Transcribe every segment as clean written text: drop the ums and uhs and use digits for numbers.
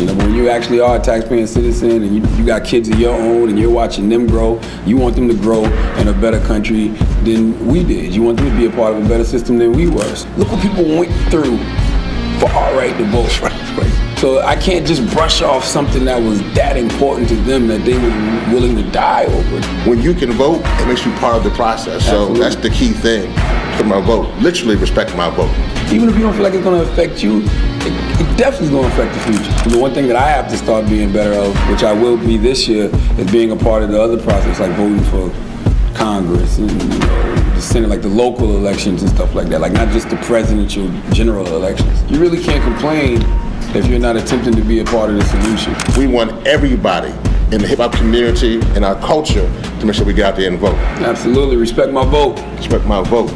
But when you actually are a taxpaying citizen and you got kids of your own and you're watching them grow, you want them to grow in a better country than we did. You want them to be a part of a better system than we were. Look what people went through for our right to vote. So I can't just brush off something that was that important to them that they were willing to die over. When you can vote, it makes you part of the process. Absolutely. So that's the key thing for my vote. Literally respect my vote. Even if you don't feel like it's going to affect you, it definitely is going to affect the future. The one thing that I have to start being better of, which I will be this year, is being a part of the other process, like voting for Congress and the Senate, like the local elections and stuff like that, like not just the presidential general elections. You really can't complain if you're not attempting to be a part of the solution. We want everybody in the hip-hop community and our culture to make sure we get out there and vote. Absolutely. Respect my vote. Respect my vote.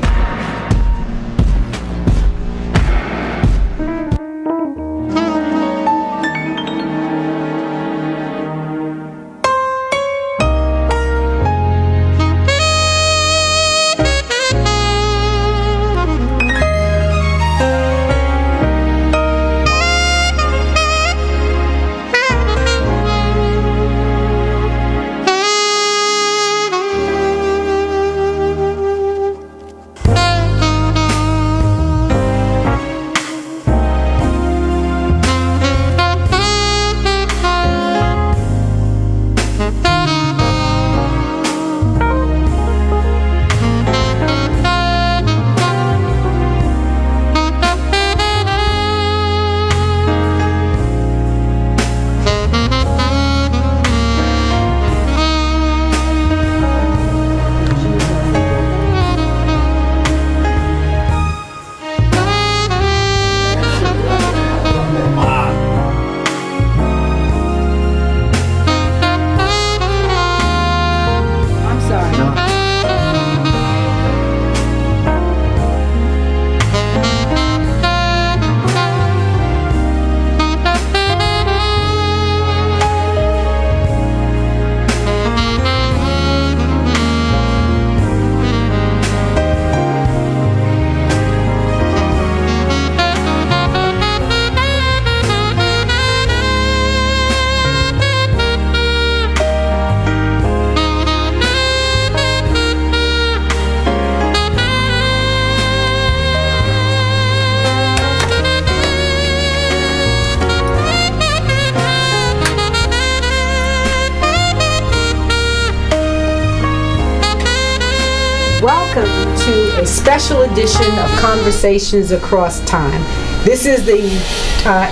Welcome to a special edition of Conversations Across Time. This is the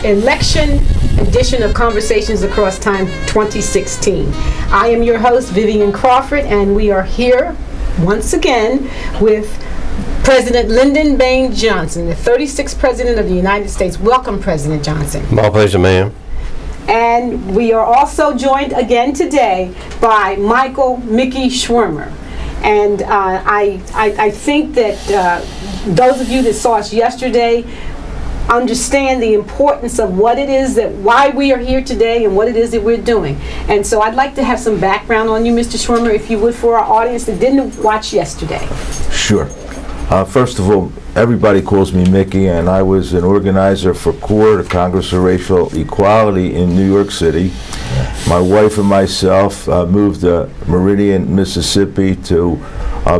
election edition of Conversations Across Time 2016. I am your host, Vivienne Crawford, and we are here once again with President Lyndon B. Johnson, the 36th President of the United States. Welcome, President Johnson. My pleasure, ma'am. And we are also joined again today by Michael Mickey Schwermer. And I think that those of you that saw us yesterday understand the importance of what it is why we are here today and what it is that we're doing. And so I'd like to have some background on you, Mr. Schwermer, if you would, for our audience that didn't watch yesterday. Sure. First of all, everybody calls me Mickey, and I was an organizer for CORE, the Congress of Racial Equality in New York City. My wife and myself moved to Meridian, Mississippi to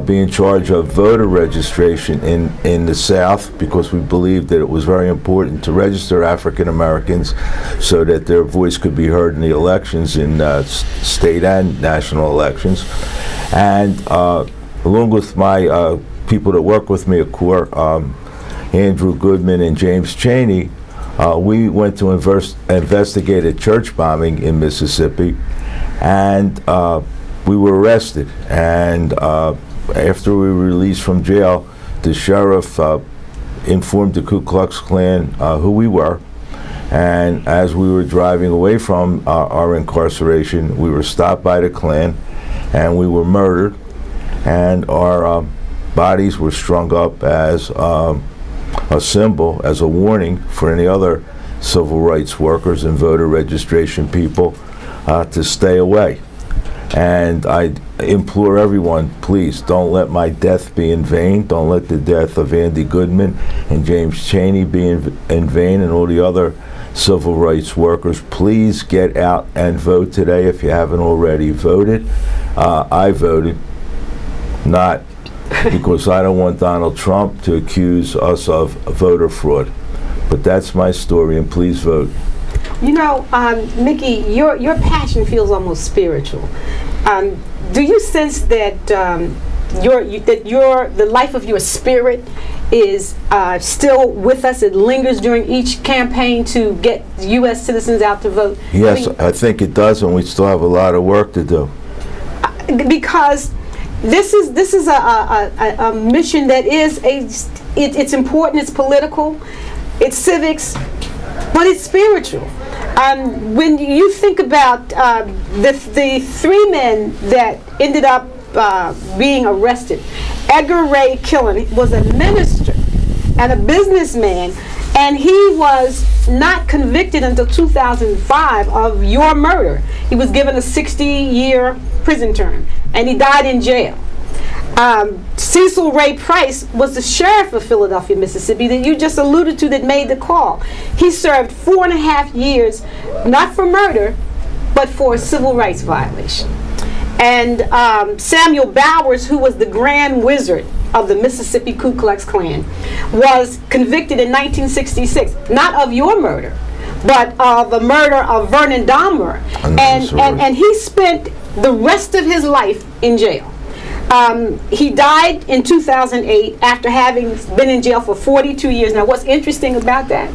be in charge of voter registration in the South, because we believed that it was very important to register African Americans so that their voice could be heard in the elections, in state and national elections. And along with my people that work with me at CORE, Andrew Goodman and James Chaney, we went to investigate a church bombing in Mississippi, and we were arrested. And after we were released from jail, the sheriff informed the Ku Klux Klan who we were. And as we were driving away from our incarceration, we were stopped by the Klan, and we were murdered. And our bodies were strung up as a symbol, as a warning for any other civil rights workers and voter registration people to stay away. And I implore everyone, please don't let my death be in vain. Don't let the death of Andy Goodman and James Chaney be in vain, and all the other civil rights workers. Please get out and vote today if you haven't already voted. I voted, not because I don't want Donald Trump to accuse us of voter fraud. But that's my story, and please vote. You know, Mickey, your passion feels almost spiritual. Do you sense that the life of your spirit is still with us? It lingers during each campaign to get U.S. citizens out to vote? Yes, I think it does, and we still have a lot of work to do. Because this is a mission that is it's important, it's political, it's civics, but it's spiritual. When you think about the three men that ended up being arrested, Edgar Ray Killen was a minister and a businessman, and he was not convicted until 2005 of your murder. He was given a 60-year prison term, and he died in jail. Cecil Ray Price was the sheriff of Philadelphia, Mississippi, that you just alluded to, that made the call. He served 4.5 years, not for murder, but for a civil rights violation. And Samuel Bowers, who was the Grand Wizard of the Mississippi Ku Klux Klan, was convicted in 1966, not of your murder, but of the murder of Vernon Dahmer. And he spent the rest of his life in jail. He died in 2008 after having been in jail for 42 years. Now, what's interesting about that,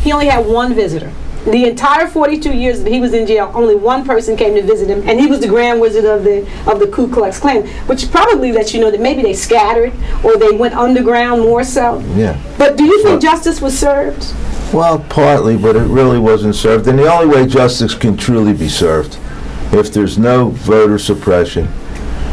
he only had one visitor. The entire 42 years that he was in jail, only one person came to visit him, and he was the Grand Wizard of the Ku Klux Klan, which probably lets you know that maybe they scattered or they went underground more so. Yeah. But do you think justice was served? Well, partly, but it really wasn't served. And the only way justice can truly be served, if there's no voter suppression,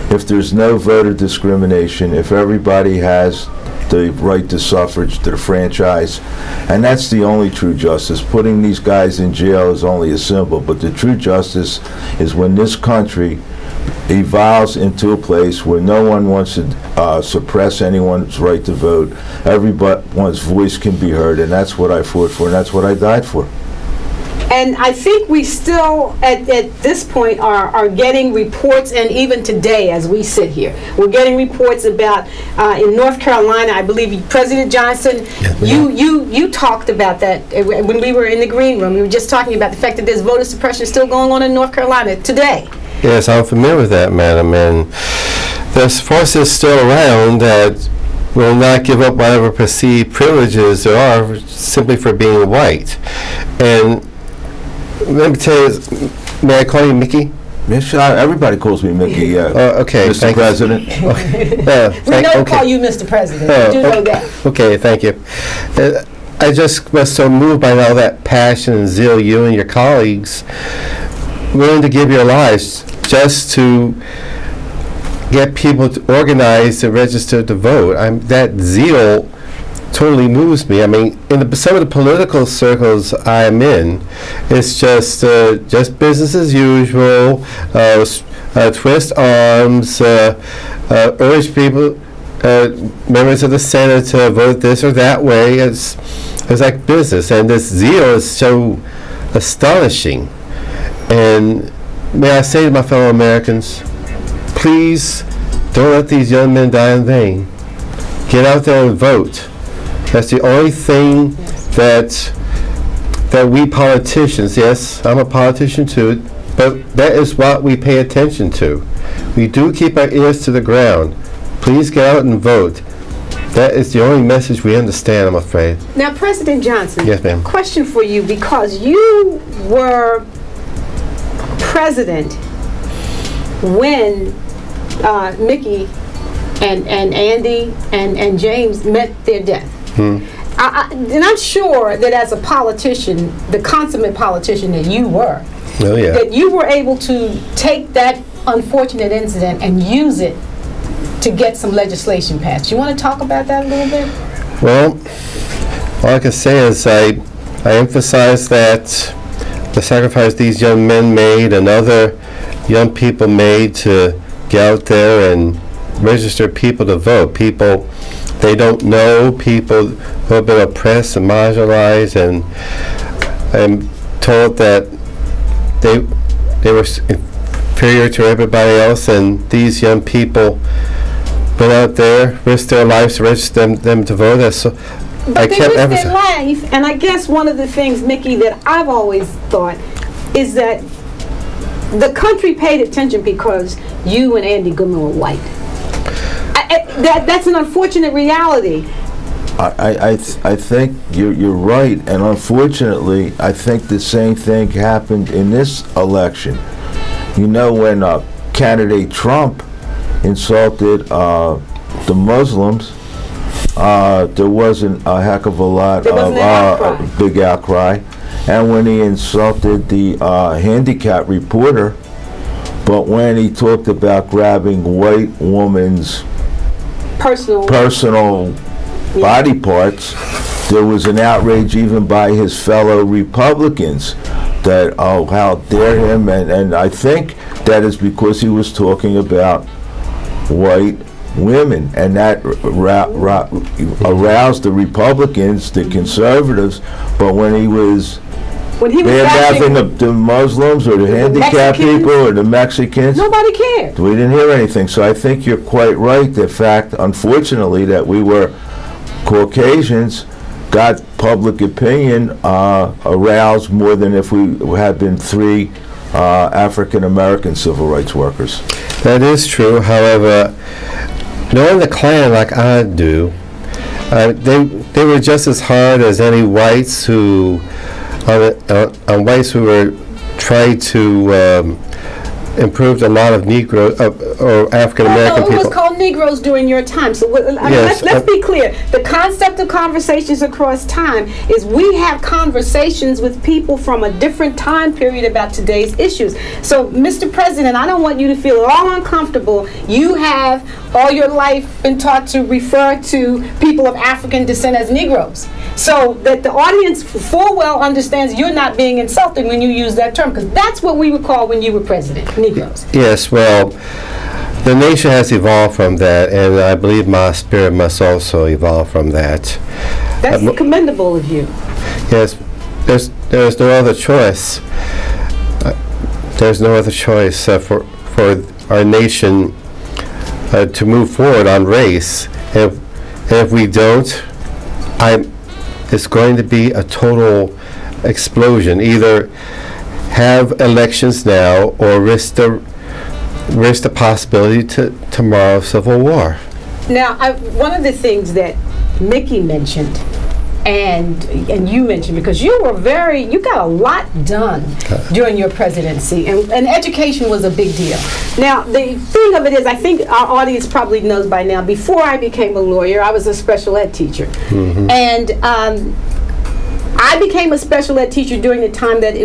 if there's no voter discrimination, if everybody has the right to suffrage, to the franchise, and that's the only true justice. Putting these guys in jail is only a symbol, but the true justice is when this country evolves into a place where no one wants to suppress anyone's right to vote. Everyone's voice can be heard, and that's what I fought for, and that's what I died for. And I think we still, at this point, are getting reports, and even today as we sit here, we're getting reports about, in North Carolina, I believe President Johnson, you talked about that when we were in the green room. We were just talking about the fact that there's voter suppression still going on in North Carolina today. Yes, I'm familiar with that, madam, and there's forces still around that will not give up whatever perceived privileges there are simply for being white. And let me tell you, may I call you Mickey? Yes, everybody calls me Mickey, okay, Mr. President. We don't call you Mr. President. We do know that. Okay, thank you. I just was so moved by all that passion and zeal you and your colleagues willing to give your lives just to get people to organize and register to vote. That zeal totally moves me. I mean, in some of the political circles I'm in, it's just business as usual, twist arms, urge people, members of the Senate to vote this or that way. It's like business, and this zeal is so astonishing. And may I say to my fellow Americans, please don't let these young men die in vain. Get out there and vote. That's the only thing that we politicians, yes, I'm a politician too, but that is what we pay attention to. We do keep our ears to the ground. Please get out and vote. That is the only message we understand, I'm afraid. Now, President Johnson, yes, ma'am. Question for you, because you were president when Mickey and Andy and James met their death. And I'm sure that as a politician, the consummate politician that you were, that you were able to take that unfortunate incident and use it to get some legislation passed. You want to talk about that a little bit? Well, all I can say is I emphasize that the sacrifice these young men made and other young people made to get out there and register people to vote. People they don't know, people who have been oppressed and marginalized, and I'm told that they were inferior to everybody else, and these young people went out there, risked their lives to register them to vote. So But they risked their life, and I guess one of the things, Mickey, that I've always thought is that the country paid attention because you and Andy Goodman were white. That's an unfortunate reality. I think you're right, and unfortunately, I think the same thing happened in this election. You know, when candidate Trump insulted the Muslims, there wasn't a heck of a lot of big outcry. And when he insulted the handicap reporter, but when he talked about grabbing white woman's personal body parts, there was an outrage even by his fellow Republicans that, oh, how dare him, and I think that is because he was talking about white women, and that aroused the Republicans, the conservatives. But when he was having the Muslims or the handicapped people or the Mexicans, nobody cared. We didn't hear anything. So I think you're quite right. The fact, unfortunately, that we were Caucasians got public opinion aroused more than if we had been three African American civil rights workers. That is true. However, knowing the Klan like I do, they were just as hard as any whites who were trying to improve the lot of Negro or African American people. It was called Negroes during your time. So let's be clear. The concept of conversations across time is we have conversations with people from a different time period about today's issues. So, Mr. President, I don't want you to feel at all uncomfortable. You have all your life been taught to refer to people of African descent as Negroes. So that the audience full well understands you're not being insulting when you use that term, because that's what we would call when you were president, Negroes. Yes, well, the nation has evolved from that, and I believe my spirit must also evolve from that. That's commendable of you. Yes, there's no other choice. There's no other choice for our nation to move forward on race. And if we don't, it's going to be a total explosion. Either have elections now or risk the possibility to tomorrow's civil war. Now, one of the things that Mickey mentioned and you mentioned, because you got a lot done during your presidency, and education was a big deal. Now, the thing of it is, I think our audience probably knows by now, before I became a lawyer, I was a special ed teacher. Mm-hmm. And I became a special ed teacher during the time that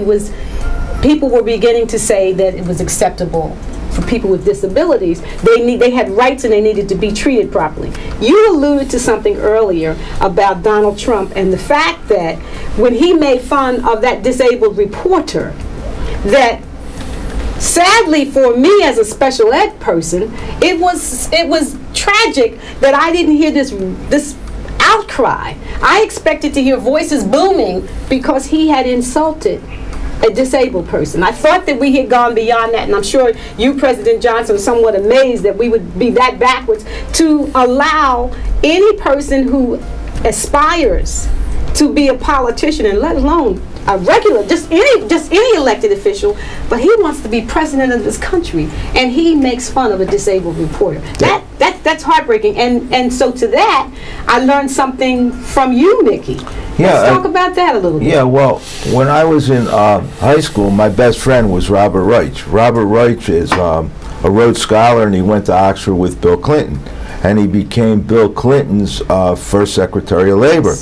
people were beginning to say that it was acceptable for people with disabilities. They had rights and they needed to be treated properly. You alluded to something earlier about Donald Trump and the fact that when he made fun of that disabled reporter, that sadly for me as a special ed person, it was tragic that I didn't hear this outcry. I expected to hear voices booming because he had insulted a disabled person. I thought that we had gone beyond that, and I'm sure you, President Johnson, are somewhat amazed that we would be that backwards to allow any person who aspires to be a politician, and let alone a regular, just any elected official, but he wants to be president of this country, and he makes fun of a disabled reporter. That's heartbreaking, and so to that, I learned something from you, Mickey. Let's talk about that a little bit. Yeah, well, when I was in high school, my best friend was Robert Reich. Robert Reich is a Rhodes Scholar, and he went to Oxford with Bill Clinton, and he became Bill Clinton's first Secretary of Labor.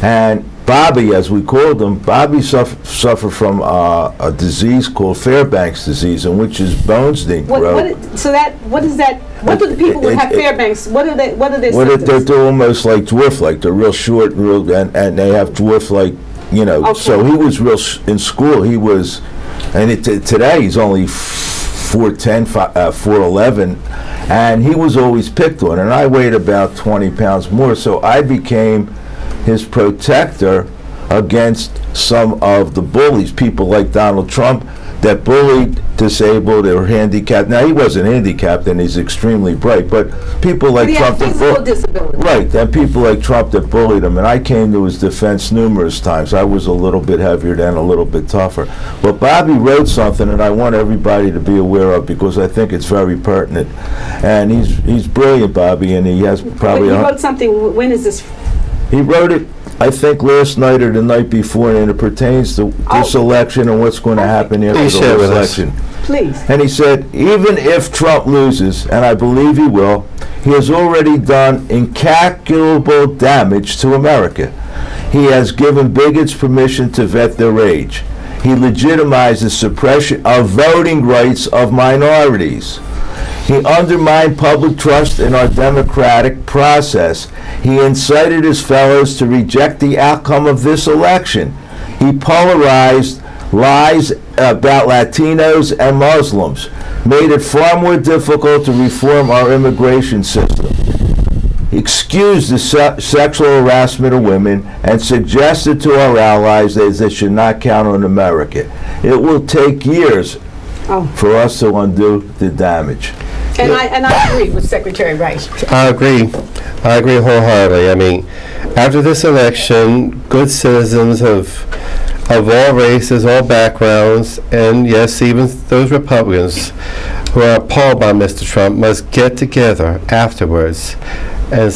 And Bobby, as we called him, Bobby suffered from a disease called Fairbanks disease, in which his bones didn't grow. What is that? What do the people who have Fairbanks? What are their symptoms? They're almost like dwarf-like. They're real short, and they have dwarf-like. Okay. So he was real in school. He was, and today he's only 4'10", 4'11", and he was always picked on. And I weighed about 20 pounds more, so I became his protector against some of the bullies, people like Donald Trump that bullied disabled or handicapped. Now, he wasn't handicapped and he's extremely bright, but people like He Trump had physical disability. right, and people like Trump that bullied him, and I came to his defense numerous times. I was a little bit heavier then, a little bit tougher. But Bobby wrote something that I want everybody to be aware of because I think it's very pertinent. And he's brilliant, Bobby, and he has probably... Wait, you wrote something, when is this? He wrote it, I think, last night or the night before, and it pertains to this election and what's going to happen after Please share the with us. election. Please. And he said, even if Trump loses, and I believe he will, he has already done incalculable damage to America. He has given bigots permission to vet their age. He legitimizes suppression of voting rights of minorities. He undermined public trust in our democratic process. He incited his fellows to reject the outcome of this election. He polarized lies about Latinos and Muslims, made it far more difficult to reform our immigration system, excused the sexual harassment of women, and suggested to our allies that they should not count on America. It will take years for us to undo the damage. And I agree with Secretary Rice. I agree wholeheartedly. I mean, after this election, good citizens of all races, all backgrounds, and yes, even those Republicans who are appalled by Mr. Trump must get together afterwards and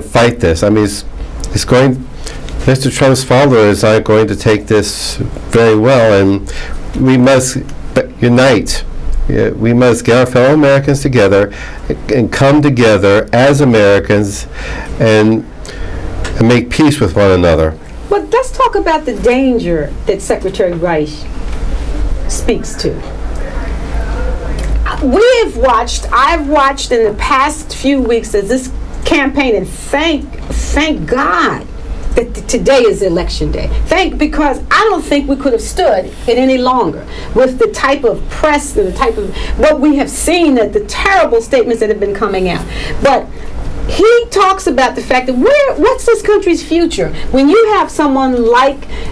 fight this. I mean, Mr. Trump's followers are going to take this very well, and we must unite. Yeah, we must get our fellow Americans together and come together as Americans and make peace with one another. But let's talk about the danger that Secretary Rice speaks to. I've watched in the past few weeks as this campaign, and thank God that today is election day. Because I don't think we could have stood it any longer with the type of press and the type of what we have seen, that the terrible statements that have been coming out. But he talks about the fact that what's this country's future when you have someone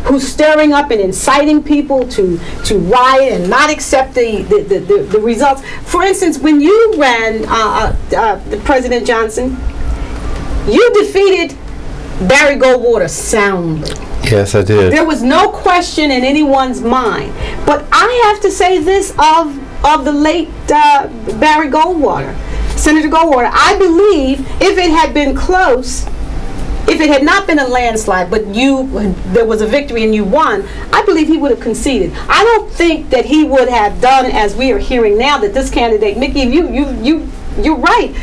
who's stirring up and inciting people to riot and not accept the results. For instance, when you ran President Johnson, you defeated Barry Goldwater soundly. Yes, I did. There was no question in anyone's mind. But I have to say this of the late Barry Goldwater, Senator Goldwater. I believe if it had been close, if it had not been a landslide, but there was a victory and you won, I believe he would have conceded. I don't think that he would have done as we are hearing now, that this candidate, Mickey, you're right.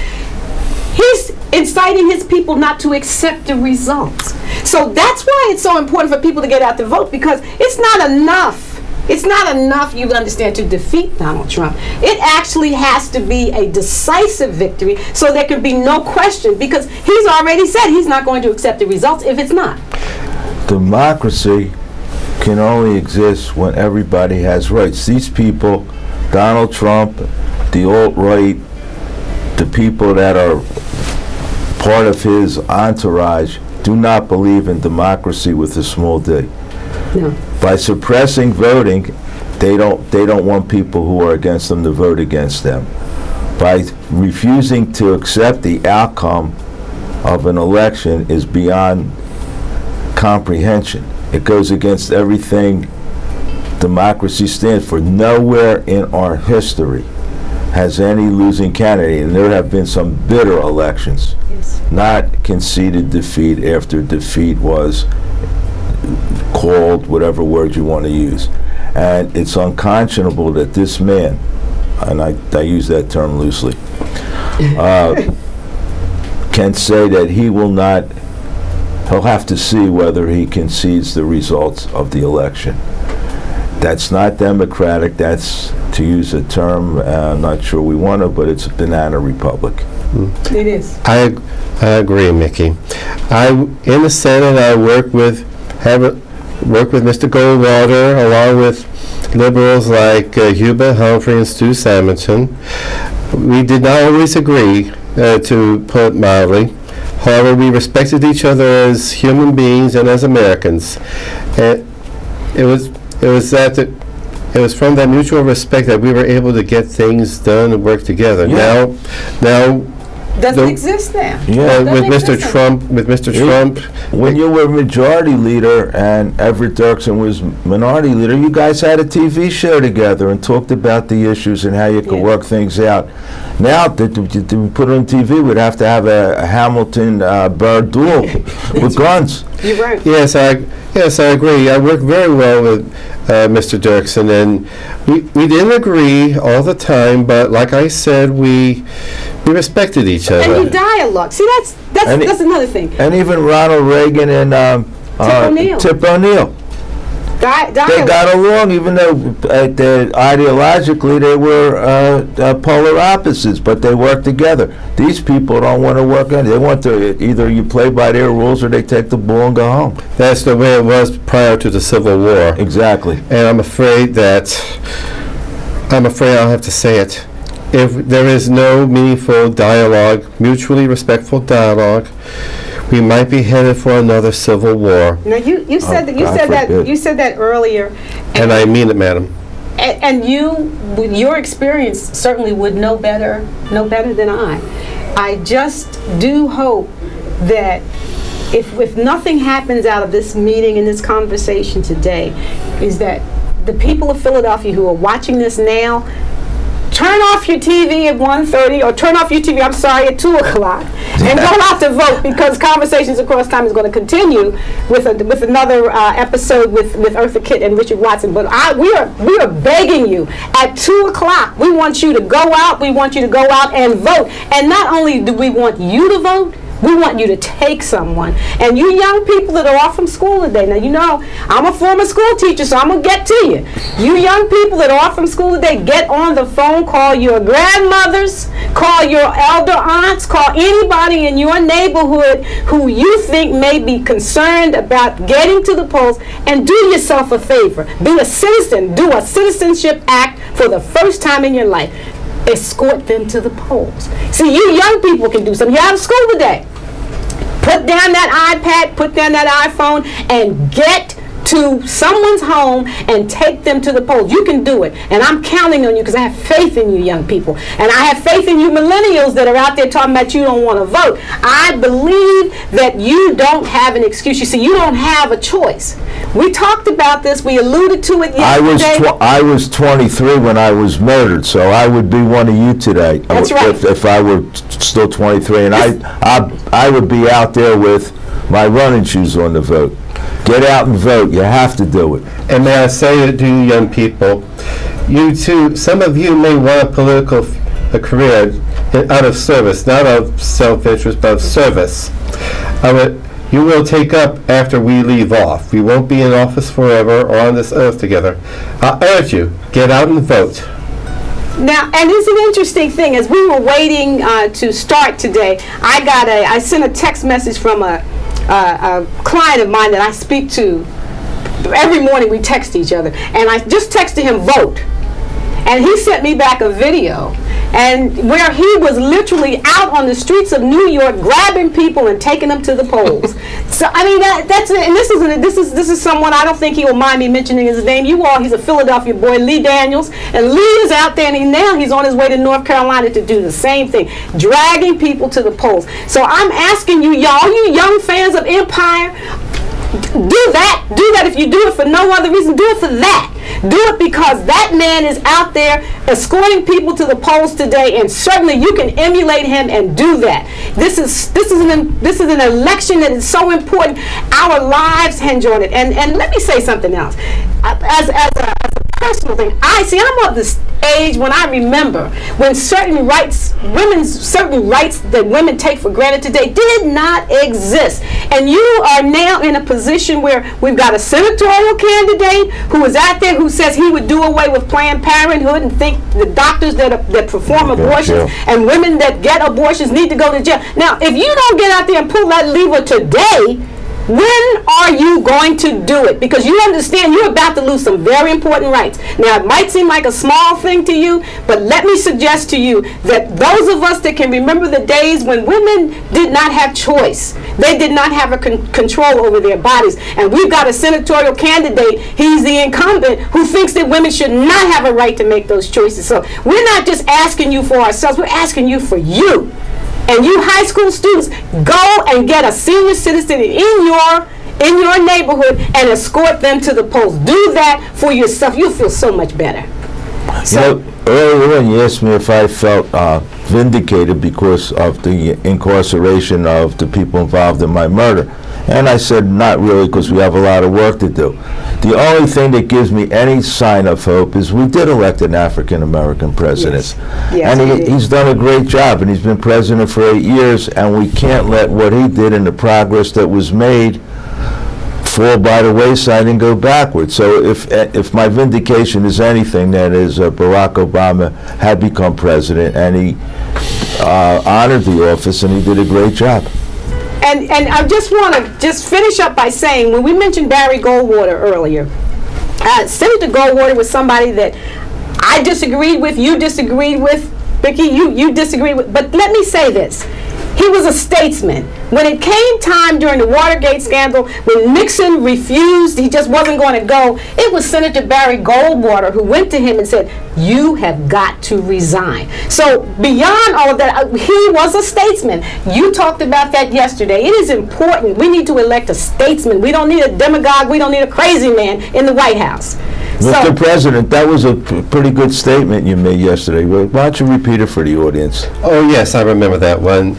He's inciting his people not to accept the results. So that's why it's so important for people to get out to vote, because it's not enough. It's not enough, you understand, to defeat Donald Trump. It actually has to be a decisive victory so there can be no question, because he's already said he's not going to accept the results if it's not. Democracy can only exist when everybody has rights. These people, Donald Trump, the alt-right, the people that are part of his entourage, do not believe in democracy with a small d. No. By suppressing voting, they don't want people who are against them to vote against them. By refusing to accept the outcome of an election is beyond comprehension. It goes against everything democracy stands for. Nowhere in our history has any losing candidate, and there have been some bitter elections, not conceded defeat after defeat was called, whatever word you want to use. And it's unconscionable that this man, and I use that term loosely, can say that he'll have to see whether he concedes the results of the election. That's not democratic. That's, to use a term, I'm not sure we want to, but it's a banana republic. It is. I agree, Mickey. In the Senate, I work with Mr. Goldwater, along with liberals like Hubert Humphrey and Stu Samington. We did not always agree, to put it mildly, However, we respected each other as human beings and as Americans. And it was from that mutual respect that we were able to get things done and work together. Yeah. Now Doesn't exist now. Yeah. with Doesn't Mr. exist Trump, When you were majority leader and Everett Dirksen was minority leader, you guys had a TV show together and talked about the issues and how you could Yeah. work things out. Now, to put it on TV, we'd have to have a Hamilton Burr duel with guns. You're right. Yes, I agree. I worked very well with Mr. Dirksen, and we didn't agree all the time, but like I said, we respected each other. And you dialogue. See, that's another thing. And even Ronald Reagan and O'Neill. Tip O'Neill. They Dialogue. got along, even though ideologically they were polar opposites, but they worked together. These people don't want to work on it. They want to either you play by their rules or they take the ball and go home. That's the way it was prior to the Civil War. Exactly. And I'm afraid I'll have to say it. If there is no meaningful dialogue, mutually respectful dialogue, we might be headed for another civil war. Now you said that forbid. you said that earlier, And I mean it, madam. and you, with your experience, certainly would know better than I. I just do hope that if nothing happens out of this meeting and this conversation today, is that the people of Philadelphia who are watching this now, turn off your TV at 1:30, or turn off your TV, I'm sorry, at 2 o'clock, and go out to vote, because Conversations Across Time is going to continue with another episode with Eartha Kitt and Richard Watson. But we are begging you, at 2 o'clock, we want you to go out, and vote. And not only do we want you to vote, we want you to take someone. And you young people that are off from school today, now you know, I'm a former school teacher, so I'm going to get to you. You young people that are off from school today, get on the phone, call your grandmothers, call your elder aunts, call anybody in your neighborhood who you think may be concerned about getting to the polls, and do yourself a favor. Be a citizen. Do a citizenship act for the first time in your life. Escort them to the polls. See, you young people can do something. You're out of school today. Put down that iPad, put down that iPhone, and get to someone's home and take them to the polls. You can do it. And I'm counting on you, because I have faith in you young people. And I have faith in you millennials that are out there talking about you don't want to vote. I believe that you don't have an excuse. You see, you don't have a choice. We talked about this. We alluded to it yesterday. I was 23 when I was murdered, so I would be one of you today. That's right. If I were still 23, and I would be out there with my running shoes on to vote. Get out and vote. You have to do it. And may I say to you young people, you too, some of you may want a political career out of service, not of self-interest, but of service. You will take up after we leave off. We won't be in office forever or on this earth together. I urge you, get out and vote. Now, and it's an interesting thing. As we were waiting to start today, I sent a text message from a client of mine that I speak to. Every morning we text each other, and I just texted him, vote. And he sent me back a video, and where he was literally out on the streets of New York grabbing people and taking them to the polls. So I mean, that's it. And this is someone, I don't think he will mind me mentioning his name. He's a Philadelphia boy, Lee Daniels, and Lee is out there, and now he's on his way to North Carolina to do the same thing, dragging people to the polls. So I'm asking you, y'all, you young fans of Empire, do that. If you do it for no other reason, do it for that. Do it because that man is out there escorting people to the polls today, and certainly you can emulate him and do that. This is an election that is so important. Our lives hinge on it. And let me say something else. As a personal thing, I'm of this age when I remember when certain rights that women take for granted today did not exist. And you are now in a position where we've got a senatorial candidate who is out there who says he would do away with Planned Parenthood and think the doctors that perform abortions and women that get abortions need to go to jail. Now, if you don't get out there and pull that lever today, When are you going to do it? Because you understand you're about to lose some very important rights. Now, it might seem like a small thing to you, but let me suggest to you that those of us that can remember the days when women did not have choice, they did not have a control over their bodies, and we've got a senatorial candidate, he's the incumbent, who thinks that women should not have a right to make those choices. So we're not just asking you for ourselves, we're asking you for you. And you high school students, go and get a senior citizen in your neighborhood and escort them to the polls. Do that for yourself. You'll feel so much better. So, earlier on you asked me if I felt vindicated because of the incarceration of the people involved in my murder. And I said, not really, because we have a lot of work to do. The only thing that gives me any sign of hope is we did elect an African-American president. Yes, and he's done a great job, and he's been president for 8 years, and we can't let what he did and the progress that was made fall by the wayside and go backwards. So if my vindication is anything, that is Barack Obama had become president, and he honored the office, and he did a great job. And I just want to finish up by saying, when we mentioned Barry Goldwater earlier, Senator Goldwater was somebody that I disagreed with, you disagreed with, Vicki, you disagreed with, but let me say this. He was a statesman. When it came time during the Watergate scandal, when Nixon refused, he just wasn't going to go, it was Senator Barry Goldwater who went to him and said, you have got to resign. So beyond all of that, he was a statesman. You talked about that yesterday. It is important. We need to elect a statesman. We don't need a demagogue. We don't need a crazy man in the White House. Mr. President, that was a pretty good statement you made yesterday. Why don't you repeat it for the audience? Oh, yes, I remember that one.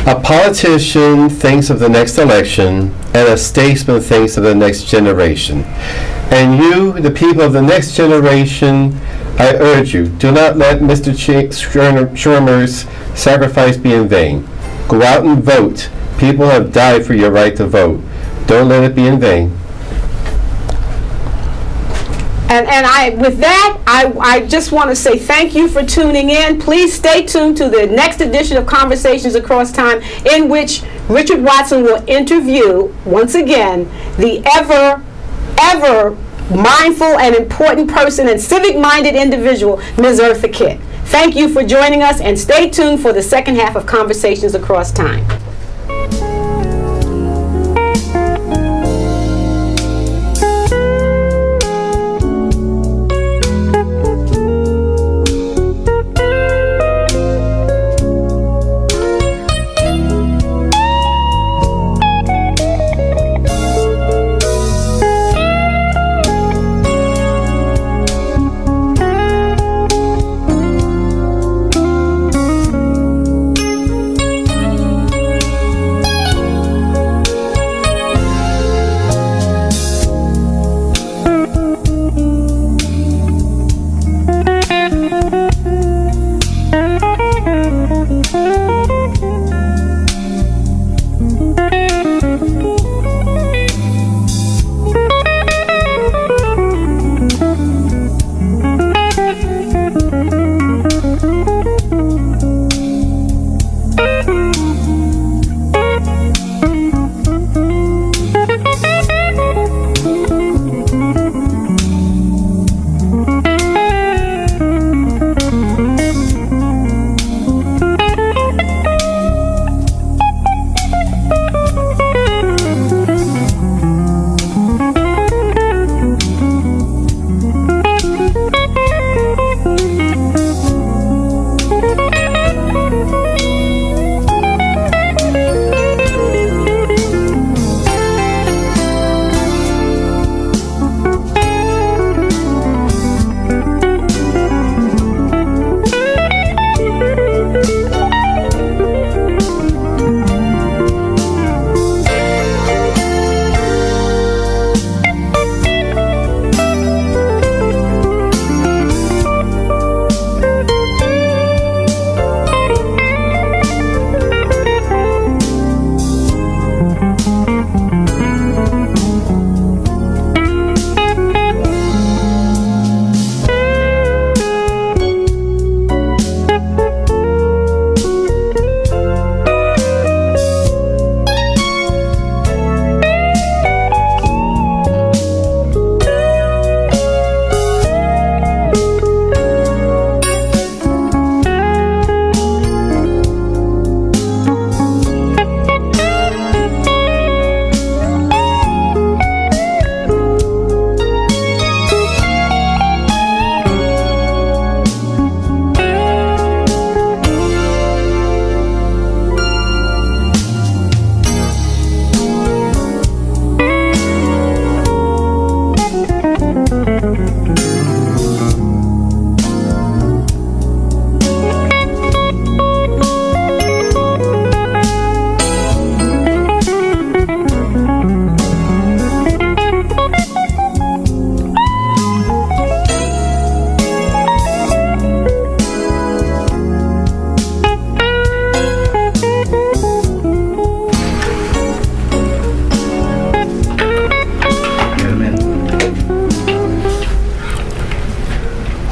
A politician thinks of the next election, and a statesman thinks of the next generation. And you, the people of the next generation, I urge you, do not let Mr. Schwermer's sacrifice be in vain. Go out and vote. People have died for your right to vote. Don't let it be in vain. And with that, I just want to say thank you for tuning in. Please stay tuned to the next edition of Conversations Across Time, in which Richard Watson will interview, once again, the ever mindful and important person and civic-minded individual, Ms. Eartha Kitt. Thank you for joining us, and stay tuned for the second half of Conversations Across Time.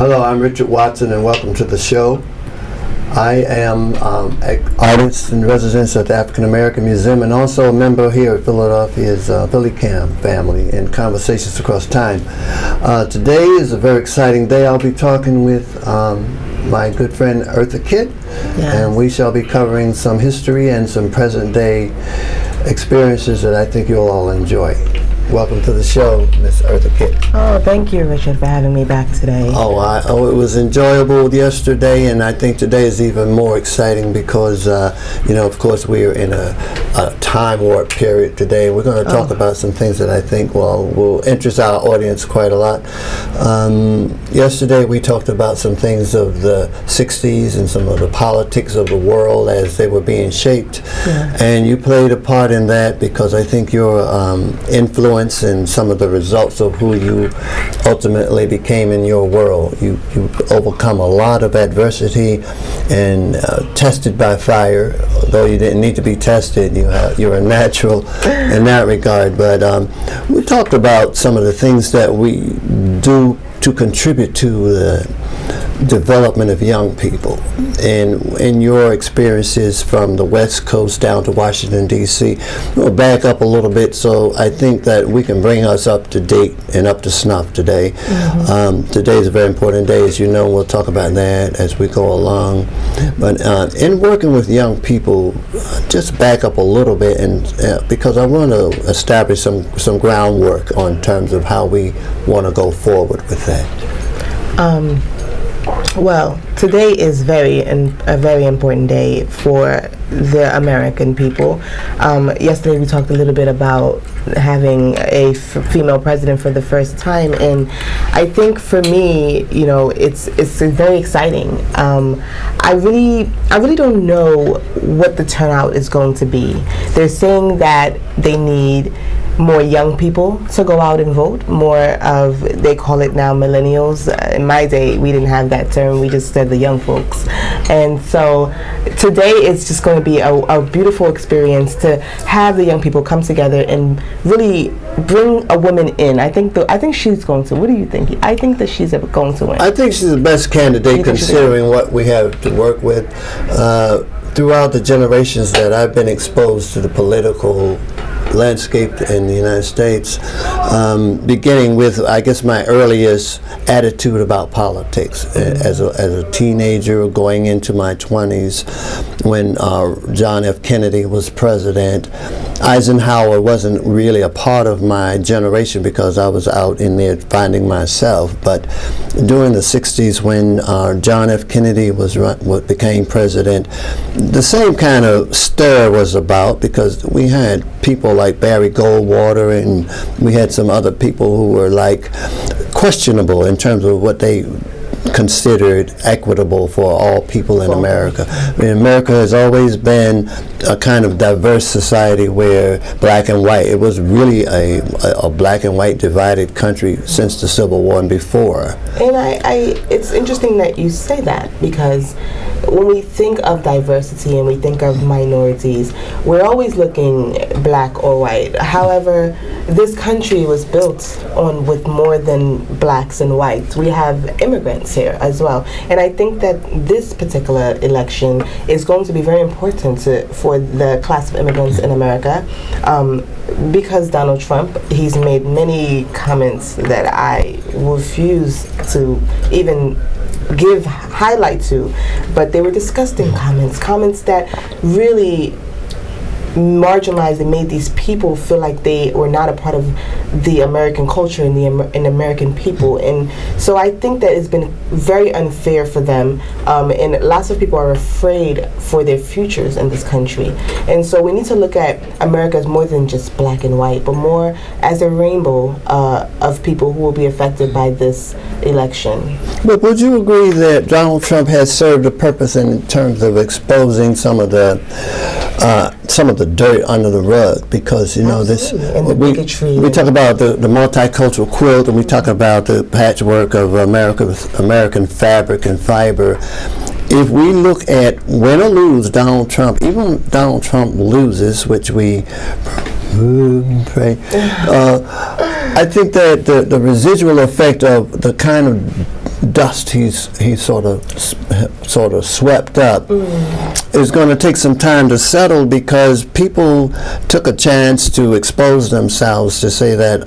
Hello, I'm Richard Watson, and welcome to the show. I am an artist in residence at the African American Museum and also a member here at Philadelphia's Philly Cam family in Conversations Across Time. Today is a very exciting day. I'll be talking with my good friend Eartha Kitt, and we shall be covering some history and some present day experiences that I think you'll all enjoy. Welcome to the show, Miss Eartha Kitt. Oh, thank you, Richard, for having me back today. It was enjoyable yesterday, and I think today is even more exciting because, of course, we are in a time warp period today. We're going to talk about some things that I think will interest our audience quite a lot. Yesterday, we talked about some things of the 60s and some of the politics of the world as they were being shaped, and you played a part in that because I think your influence and some of the results of who you ultimately became in your world. You overcome a lot of adversity and tested by fire. Though you didn't need to be tested, you're a natural in that regard. But we talked about some of the things that we do to contribute to the development of young people, and in your experiences from the West Coast down to Washington, D.C. We'll back up a little bit so I think that we can bring us up to date and up to snuff today. Today is a very important day, as you know. We'll talk about that as we go along. But in working with young people, just back up a little bit, and because I want to establish some groundwork on terms of how we want to go forward with that. Well, today is a very important day for the American people. Yesterday we talked a little bit about having a female president for the first time, and I think for me, it's very exciting. I really don't know what the turnout is going to be. They're saying that they need more young people to go out and vote, they call it now millennials. In my day, we didn't have that term, we just said the young folks. And so today it's just going to be a beautiful experience to have the young people come together and really bring a woman in. I think she's going to. What do you think? I think that she's going to win. I think she's the best candidate considering what we have to work with. Throughout the generations that I've been exposed to the political landscape in the United States, beginning with, I guess, my earliest attitude about politics as a teenager going into my 20s when John F. Kennedy was president. Eisenhower wasn't really a part of my generation because I was out in there finding myself, but during the 60s when John F. Kennedy became president, the same kind of stir was about because we had people like Barry Goldwater, and we had some other people who were like questionable in terms of what they considered equitable for all people in America. I mean, America has always been a kind of diverse society where black and white, it was really a black and white divided country since the Civil War and before. And it's interesting that you say that because when we think of diversity and we think of minorities, we're always looking black or white. However, this country was built with more than blacks and whites. We have immigrants here as well. And I think that this particular election is going to be very important for the class of immigrants in America. Because Donald Trump, he's made many comments that I refuse to even give highlight to, but they were disgusting comments that really marginalized and made these people feel like they were not a part of the American culture and the American people. And so I think that it's been very unfair for them, and lots of people are afraid for their futures in this country. And so we need to look at America as more than just black and white, but more as a rainbow of people who will be affected by this election. But would you agree that Donald Trump has served a purpose in terms of exposing some of the dirt under the rug? Because we talk about the multicultural quilt, and we talk about the patchwork of American fabric and fiber. If we look at win or lose Donald Trump, even Donald Trump loses, which we pray, I think that the residual effect of the kind of dust he's sort of swept up is going to take some time to settle, because people took a chance to expose themselves to say that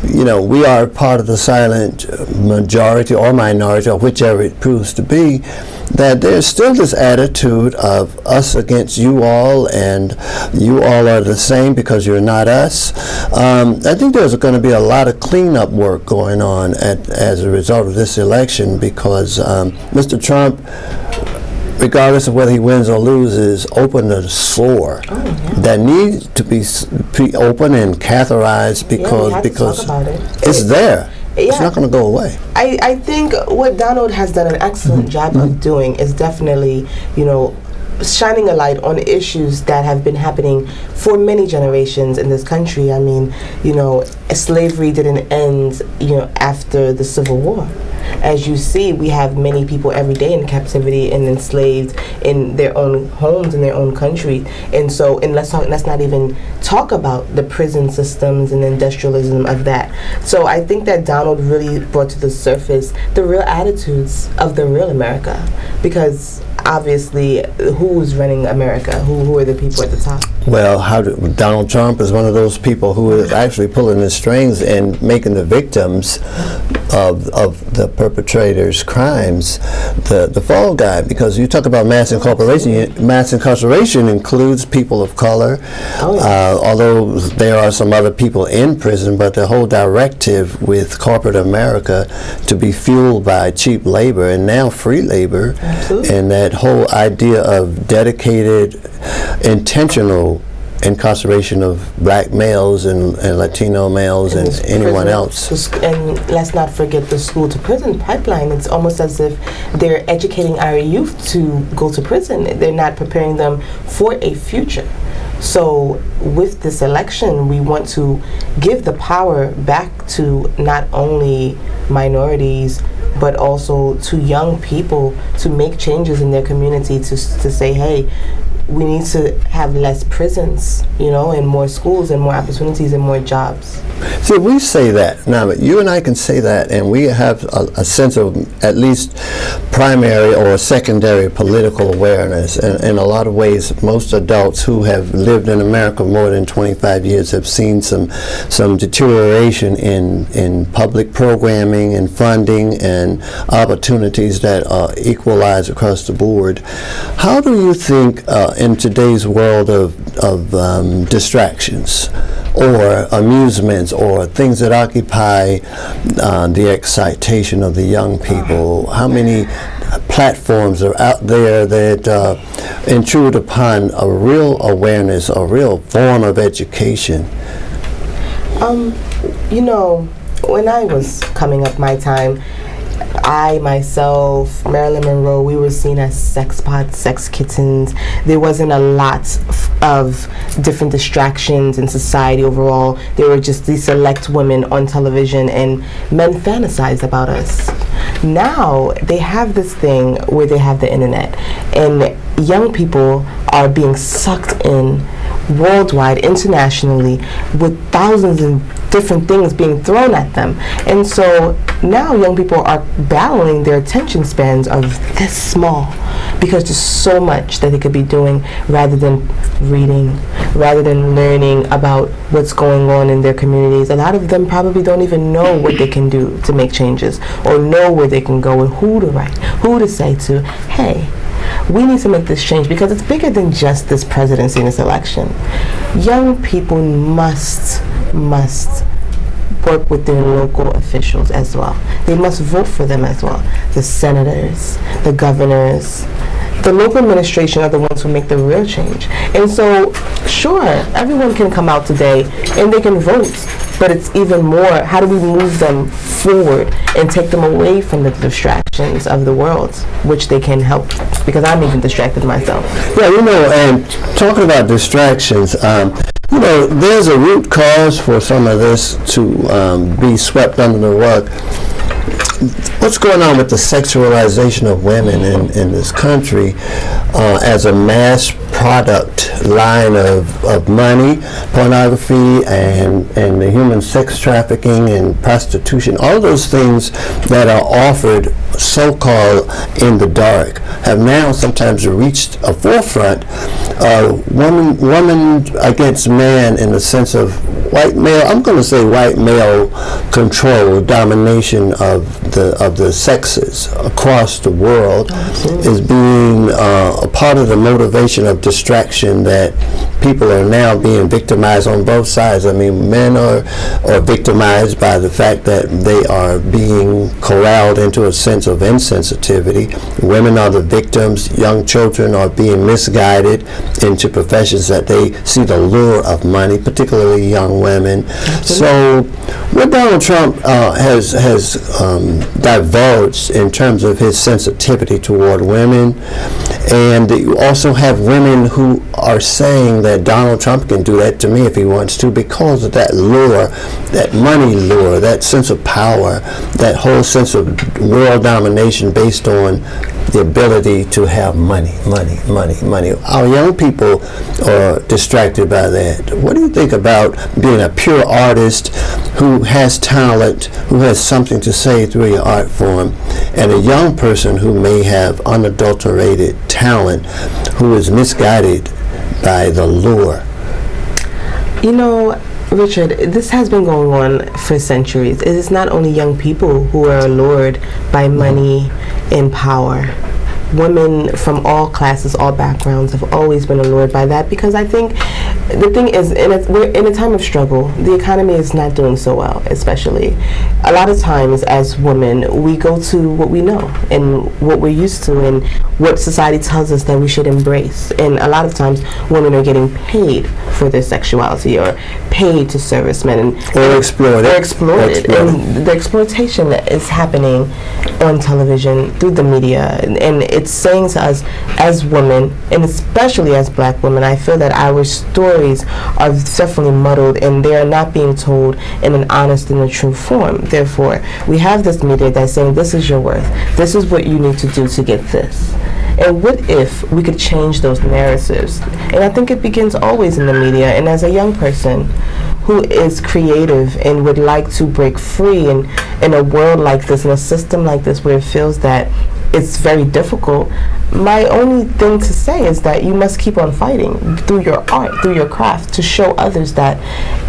we are part of the silent majority or minority, or whichever it proves to be, that there's still this attitude of us against you all, and you all are the same because you're not us. I think there's going to be a lot of cleanup work going on as a result of this election, because Mr. Trump, regardless of whether he wins or loses, opened a sore that needs to be open and catheterized, because talk about it. It's there. It's not going to go away. I think what Donald has done an excellent job of doing is definitely, shining a light on issues that have been happening for many generations in this country. I mean, slavery didn't end, after the Civil War. As you see, we have many people every day in captivity and enslaved in their own homes, in their own country. And let's not even talk about the prison systems and industrialism of that. So I think that Donald really brought to the surface the real attitudes of the real America, because obviously, who's running America? Who are the people at the top? Well, Donald Trump is one of those people who is actually pulling the strings and making the victims of the perpetrators' crimes the fall guy. Because you talk about mass incarceration includes people of color, although there are some other people in prison, but the whole directive with corporate America to be fueled by cheap labor and now free labor, and that whole idea of dedicated, intentional incarceration of black males and Latino males and anyone else. And let's not forget the school to prison pipeline. It's almost as if they're educating our youth to go to prison. They're not preparing them for a future. So with this election, we want to give the power back to not only minorities, but also to young people to make changes in their community, to say, hey, we need to have less prisons, and more schools and more opportunities and more jobs. See, we say that now, but you and I can say that, and we have a sense of at least primary or secondary political awareness. And in a lot of ways, most adults who have lived in America more than 25 years have seen some deterioration in public programming and funding and opportunities that are equalized across the board. How do you think in today's world of distractions or amusements or things that occupy the excitation of the young people, how many platforms are out there that intrude upon a real awareness, a real form of education? When I was coming up my time, I, myself, Marilyn Monroe, we were seen as sex pots, sex kittens. There wasn't a lot of different distractions in society overall. There were just these select women on television, and men fantasized about us. Now, they have this thing where they have the internet, and young people are being sucked in worldwide, internationally, with thousands of different things being thrown at them. And so now young people are battling their attention spans of this small, because there's so much that they could be doing rather than reading, rather than learning about what's going on in their communities. A lot of them probably don't even know what they can do to make changes, or know where they can go and who to write, who to say to, hey, we need to make this change, because it's bigger than just this presidency and this election. Young people must work with their local officials as well. They must vote for them as well. The senators, the governors, the local administration are the ones who make the real change. And so, sure, everyone can come out today and they can vote, but it's even more, how do we move them forward and take them away from the distractions of the world, which they can help, because I'm even distracted myself. Yeah, and talking about distractions, there's a root cause for some of this to be swept under the rug. what's going on with the sexualization of women in this country as a mass product line of money, pornography, and the human sex trafficking and prostitution, all those things that are offered so-called in the dark have now sometimes reached a forefront. Woman against man in the sense of white male, I'm going to say white male control, domination of the sexes across the world is being a part of the motivation of distraction that people are now being victimized on both sides. I mean, men are victimized by the fact that they are being corralled into a sense of insensitivity. Women are the victims. Young children are being misguided into professions that they see the lure of money, particularly young women. So what Donald Trump has divulged in terms of his sensitivity toward women, and you also have women who are saying that Donald Trump can do that to me if he wants to because of that lure, that money lure, that sense of power, that whole sense of world domination based on the ability to have money. Our young people are distracted by that. What do you think about being a pure artist who has talent, who has something to say through your art form, and a young person who may have unadulterated talent, who is misguided by the lure? You know, Richard, this has been going on for centuries. It is not only young people who are allured by money and power. Women from all classes, all backgrounds have always been allured by that, because I think the thing is, we're in a time of struggle. The economy is not doing so well, especially. A lot of times as women, we go to what we know and what we're used to and what society tells us that we should embrace. And a lot of times women are getting paid for their sexuality or paid to service men. Or exploited. And the exploitation that is happening on television, through the media, and it's saying to us as women, and especially as black women, I feel that our stories are definitely muddled and they are not being told in an honest and a true form. Therefore, we have this media that's saying this is your worth, this is what you need to do to get this. And what if we could change those narratives? And I think it begins always in the media. And as a young person who is creative and would like to break free in a world like this, in a system like this where it feels that it's very difficult, my only thing to say is that you must keep on fighting through your art, through your craft, to show others that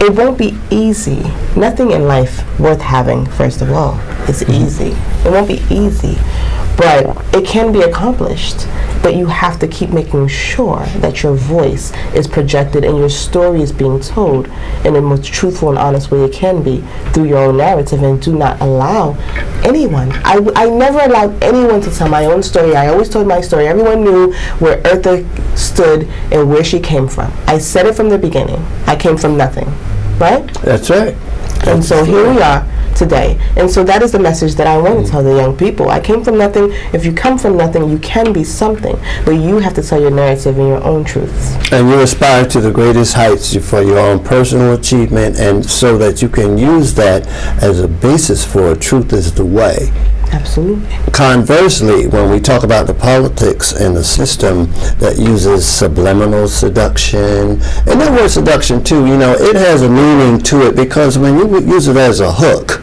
it won't be easy. Nothing in life worth having, first of all, is easy. It won't be easy, but it can be accomplished. But you have to keep making sure that your voice is projected and your story is being told in the most truthful and honest way it can be through your own narrative, and do not allow anyone. I never allowed anyone to tell my own story. I always told my story. Everyone knew where Eartha stood and where she came from. I said it from the beginning. I came from nothing, right? That's right. And so here we are today. And so that is the message that I want to tell the young people. I came from nothing. If you come from nothing, you can be something. But you have to tell your narrative and your own truths. And you aspire to the greatest heights for your own personal achievement, and so that you can use that as a basis for truth is the way. Absolutely. Conversely, when we talk about the politics and the system that uses subliminal seduction, and that word seduction too, you know, it has a meaning to it, because when you use it as a hook,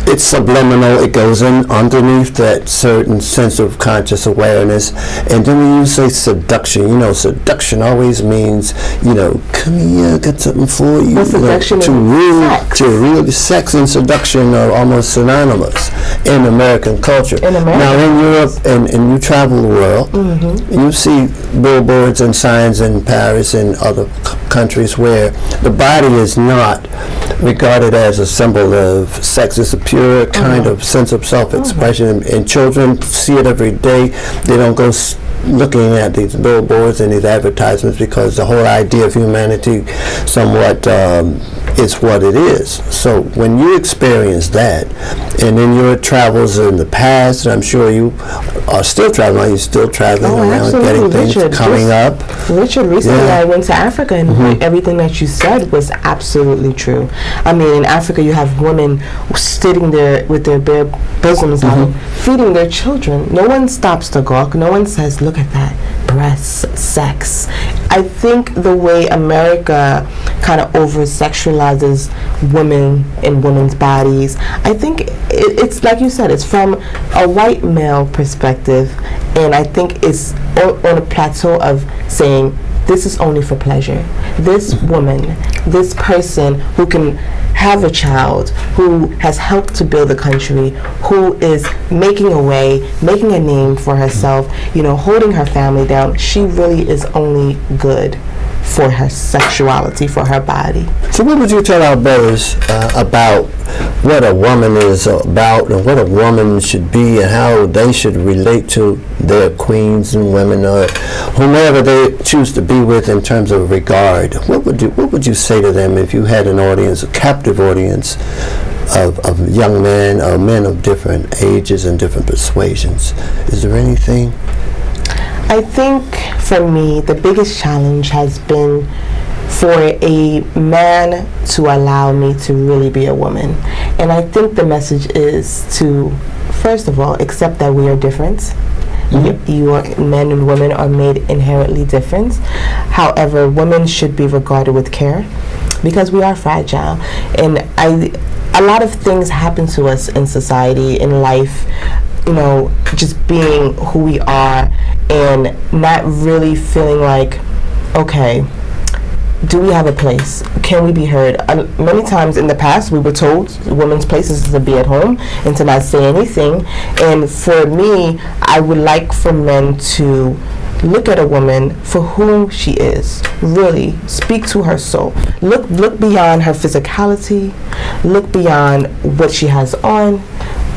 it's subliminal. It goes in underneath that certain sense of conscious awareness. And then when you say seduction, you know, seduction always means, you know, come here, got something for you. Well, seduction Sex and seduction are almost synonymous in American culture. In America. Now in Europe, and you travel the world, you see billboards and signs in Paris and other countries where the body is not regarded as a symbol of sex. It's a pure kind of sense of self-expression, and children see it every day. They don't go looking at these billboards and these advertisements, because the whole idea of humanity somewhat is what it is. So when you experience that, and in your travels in the past, and I'm sure you are still traveling. Are you still traveling Oh, around, absolutely. getting things Richard, coming up? Richard, recently Yeah. I went to Africa, and everything that you said was absolutely true. I mean, in Africa, you have women sitting there with their bare bosoms out, feeding their children. No one stops to gawk. No one says, look at that, breasts, sex. I think the way America kind of over-sexualizes women and women's bodies, I think it's like you said, it's from a white male perspective, and I think it's on a plateau of saying, this is only for pleasure. This woman, this person who can have a child, who has helped to build the country, who is making a way, making a name for herself, holding her family down, she really is only good for her sexuality, for her body. So what would you tell our brothers about what a woman is about and what a woman should be and how they should relate to their queens and women or whomever they choose to be with in terms of regard? What would you say to them if you had an audience, a captive audience of young men or men of different ages and different persuasions? Is there anything? I think for me, the biggest challenge has been for a man to allow me to really be a woman. And I think the message is to, first of all, accept that we are different. You are, men and women are made inherently different. However, women should be regarded with care because we are fragile. And a lot of things happen to us in society, in life, just being who we are and not really feeling like, okay, do we have a place? Can we be heard? Many times in the past, we were told women's place is to be at home and to not say anything. And for me, I would like for men to look at a woman for who she is. Really, speak to her soul. Look beyond her physicality. Look beyond what she has on.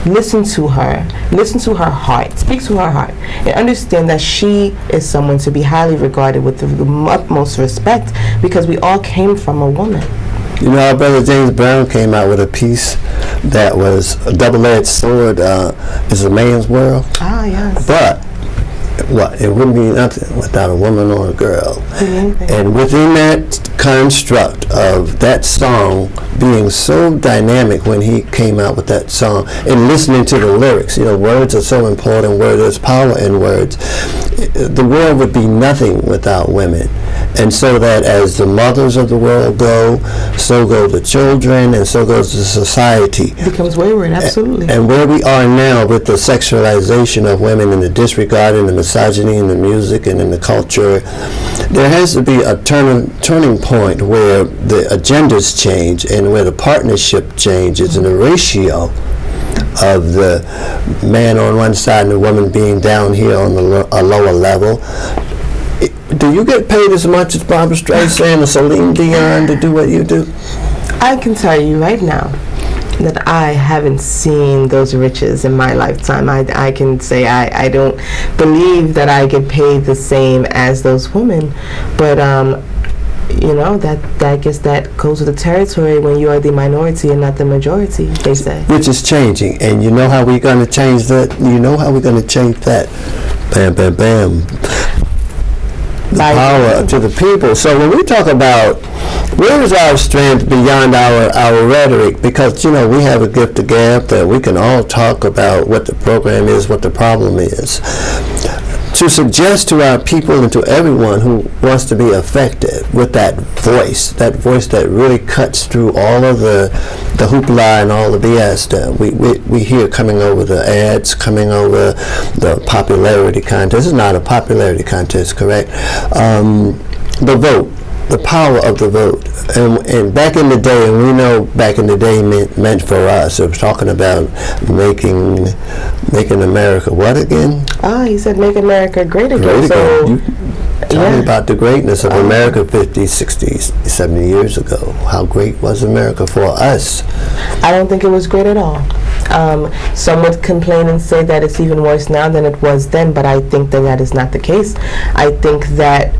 Listen to her heart, speak to her heart, and understand that she is someone to be highly regarded with the utmost respect because we all came from a woman. Our brother James Brown came out with a piece that was a double-edged sword, is a man's world. Ah, yes. But it wouldn't be nothing without a woman or a girl. And within that construct of that song being so dynamic when he came out with that song and listening to the lyrics, words are so important, there's power in words. The world would be nothing without women. And so that as the mothers of the world go, so go the children, and so goes the society. It becomes wayward, absolutely. And where we are now with the sexualization of women and the disregard and the misogyny in the music and in the culture, there has to be a turning point where the agendas change and where the partnership changes and the ratio of the man on one side and the woman being down here on a lower level. Do you get paid as much as Barbra Streisand or Celine Dion to do what you do? I can tell you right now that I haven't seen those riches in my lifetime. I can say I don't believe that I get paid the same as those women, but that I guess that goes with the territory when you are the minority and not the majority, they say. Which is changing, and you know how we're going to change that? Bam, bam, bam. The power to the people. So when we talk about where is our strength beyond our rhetoric, because we have a gift to gab that we can all talk about what the program is, what the problem is, to suggest to our people and to everyone who wants to be effective with that voice that really cuts through all of the hoopla and all the BS that we hear coming over the ads, coming over the popularity contest. This is not a popularity contest, correct? The vote. The power of the vote. And back in the day, and we know back in the day meant for us, it was talking about making America what again? He said make America great again. Great so again. Tell me about the greatness of America 50, 60, 70 years ago. How great was America for us? I don't think it was great at all. Some would complain and say that it's even worse now than it was then, but I think that is not the case. I think that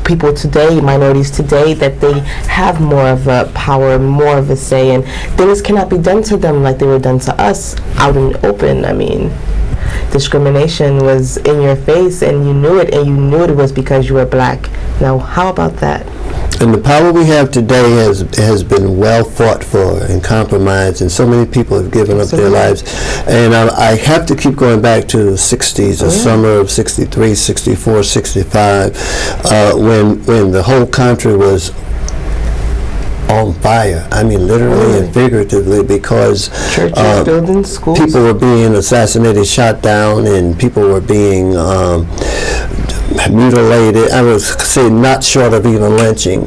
people today, minorities today, that they have more of a power, more of a say, and things cannot be done to them like they were done to us out in the open. I mean, discrimination was in your face, and you knew it, and you knew it was because you were black. Now, how about that? And the power we have today has been well fought for and compromised, and so many people have given up their lives. And I have to keep going back to the 60s, the summer of 63, 64, 65, when the whole country was on fire. I mean, literally and figuratively, because Churches, buildings, schools. people were being assassinated, shot down, and people were being mutilated. I would say not short of even lynching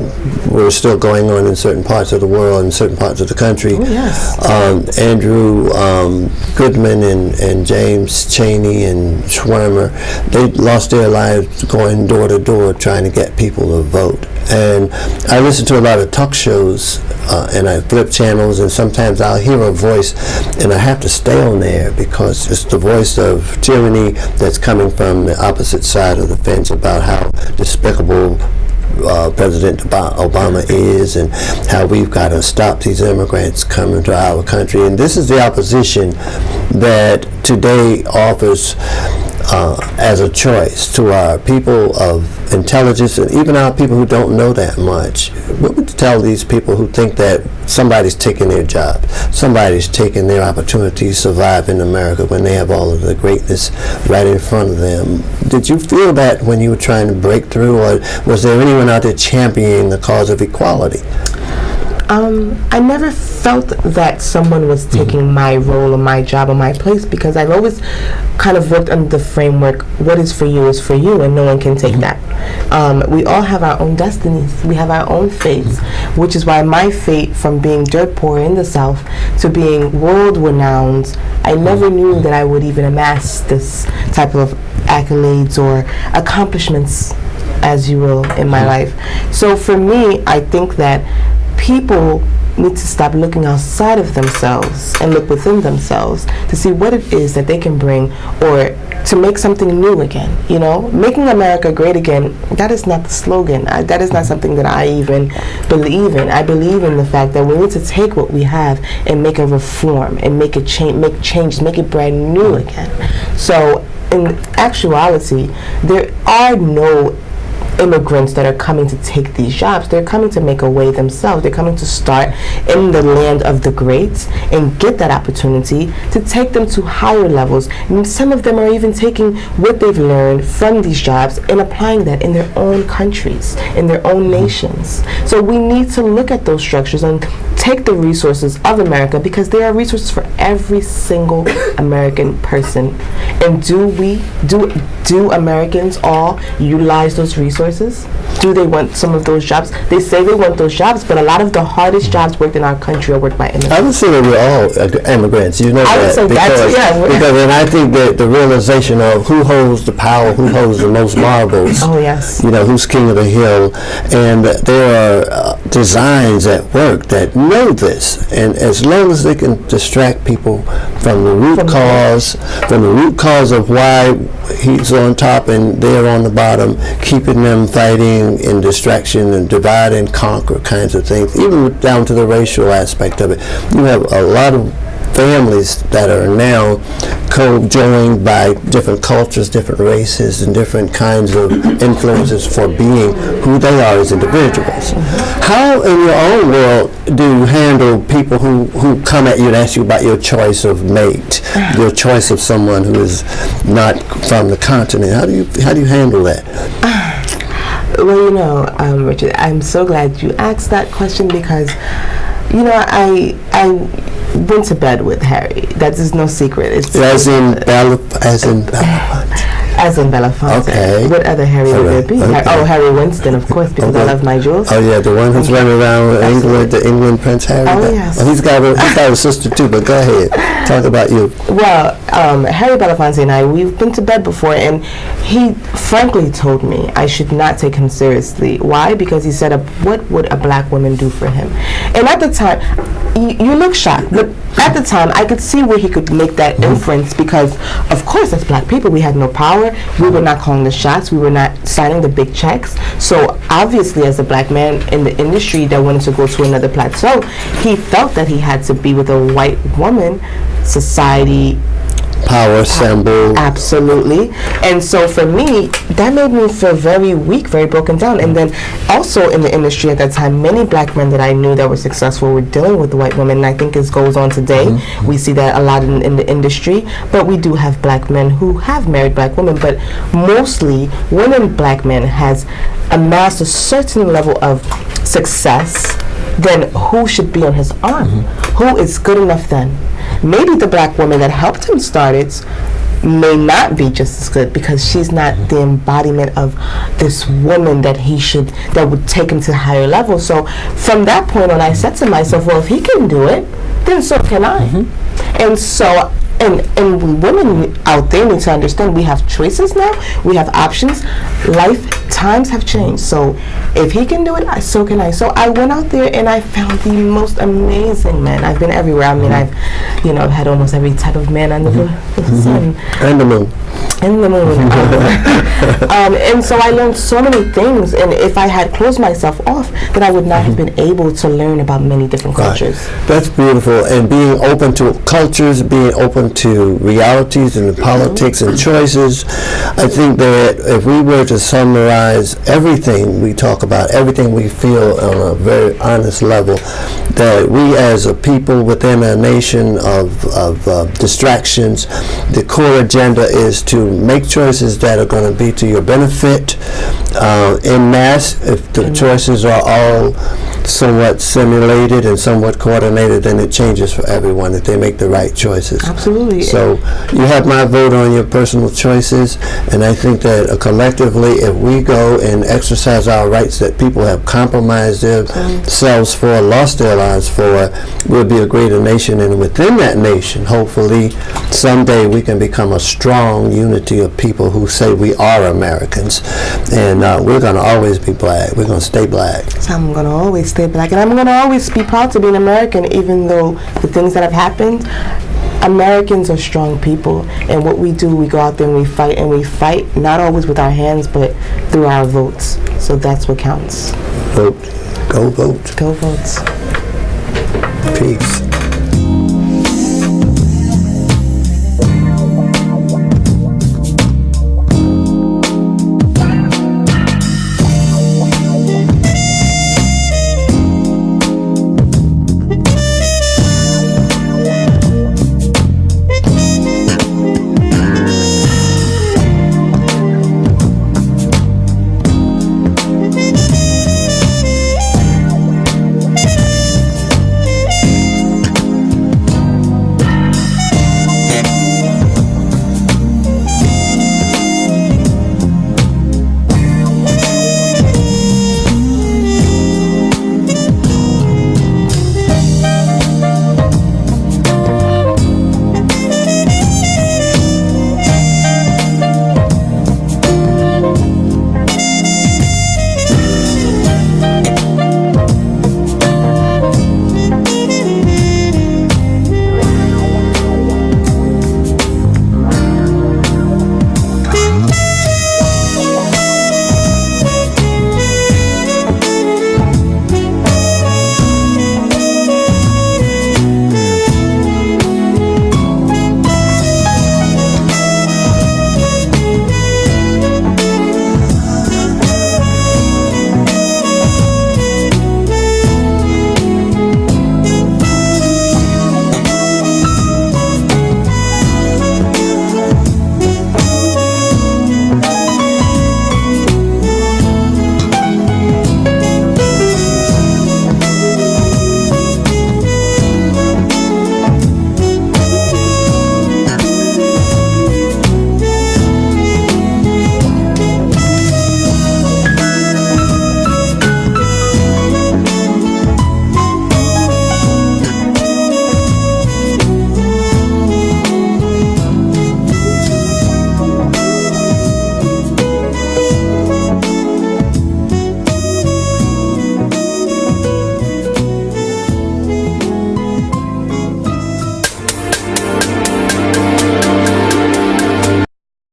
were still going on in certain parts of the world and certain parts of the country. Oh, yes. Andrew Goodman and James Chaney and Schwermer, they lost their lives going door to door trying to get people to vote. And I listen to a lot of talk shows, and I flip channels, and sometimes I'll hear a voice, and I have to stay on there because it's the voice of tyranny that's coming from the opposite side of the fence about how despicable President Obama is, and how we've got to stop these immigrants coming to our country. And this is the opposition that today offers as a choice to our people of intelligence, and even our people who don't know that much. What would you tell these people who think that somebody's taking their job, somebody's taking their opportunity to survive in America when they have all of the greatness right in front of them? Did you feel that when you were trying to break through, or was there anyone out there championing the cause of equality? I never felt that someone was taking my role or my job or my place, because I've always kind of worked under the framework, what is for you, and no one can take that. We all have our own destinies. We have our own fates, which is why my fate, from being dirt poor in the South to being world renowned, I never knew that I would even amass this type of accolades or accomplishments, as you will, in my life. So for me, I think that people need to stop looking outside of themselves and look within themselves to see what it is that they can bring, or to make something new again. You know, making America great again, that is not the slogan. That is not something that I even believe in. I believe in the fact that we need to take what we have and make a reform and make it change, make it brand new again. So in actuality, there are no immigrants that are coming to take these jobs. They're coming to make a way themselves. They're coming to start in the land of the greats and get that opportunity to take them to higher levels. And some of them are even taking what they've learned from these jobs and applying that in their own countries, in their own nations. So we need to look at those structures and take the resources of America, because there are resources for every single American person. And do Americans all utilize those resources? Do they want some of those jobs? They say they want those jobs, but a lot of the hardest jobs worked in our country are worked by immigrants. I would say that we're all immigrants. You know I would that, say because, because and I think that the realization of who holds the power, who holds the most marbles. Oh yes. You know, who's king of the hill, and there are designs at work that know this, and as long as they can distract people from the root cause of why he's on top and they're on the bottom, keeping them fighting in distraction and divide and conquer kinds of things, even down to the racial aspect of it. You have a lot of families that are now co-joined by different cultures, different races, and different kinds of influences for being who they are as individuals. How in your own world do you handle people who come at you and ask you about your choice of mate, your choice of someone who is not from the continent? How do you handle that? Well, you know, Richard, I'm so glad you asked that question, because, you know, I went to bed with Harry. That is no secret. It's as in Belafonte. As in Belafonte. Okay. What other Harry would there be? Okay. Harry Winston, of course, because I love my jewels. Oh yeah, the one who's running around England, the England Prince Harry. Oh yes. He's got a sister too. But go ahead, talk about you. Well, Harry Belafonte and I, we've been to bed before, and he frankly told me I should not take him seriously. Why? Because he said, what would a black woman do for him? And at the time, you look shocked, but at the time, I could see where he could make that inference, because, of course, as black people, we had no power. We were not calling the shots. We were not signing the big checks. So, obviously, as a black man in the industry that wanted to go to another plateau, he felt that he had to be with a white woman. Society power symbol. Absolutely. And so for me, that made me feel very weak, very broken down. And then also in the industry at that time, many black men that I knew that were successful were dealing with white women. And I think it goes on today. We see that a lot in the industry. But we do have black men who have married black women. But mostly, when a black man has amassed a certain level of success, then who should be on his arm? Who is good enough then? Maybe the black woman that helped him start it may not be just as good because she's not the embodiment of this woman that would take him to a higher level. So from that point on, I said to myself, well, if he can do it, then so can I. And so, and women out there need to understand we have choices now, we have options. Times have changed. So if he can do it, so can I. So I went out there and I found the most amazing men. I've been everywhere. I mean, I've had almost every type of man under the sun. And the moon. And the moon. And so I learned so many things. And if I had closed myself off, then I would not have been able to learn about many different cultures. That's beautiful. And being open to cultures, being open to realities and politics and choices, I think that if we were to summarize everything we talk about, everything we feel on a very honest level, that we as a people within a nation of distractions, the core agenda is to make choices that are going to be to your benefit en masse. If the choices are all somewhat simulated and somewhat coordinated, then it changes for everyone if they make the right choices. Absolutely. So you have my vote on your personal choices, and I think that collectively, if we go and exercise our rights that people have compromised themselves for, lost their lives for, we'll be a greater nation. And within that nation, hopefully, someday we can become a strong unity of people who say we are Americans. And we're going to always be black. We're going to stay black. So I'm going to always stay black. And I'm going to always be proud to be an American, even though the things that have happened. Americans are strong people, and what we do, we go out there and we fight not always with our hands, but through our votes. So that's what counts. Vote. Go vote. Go votes. Peace.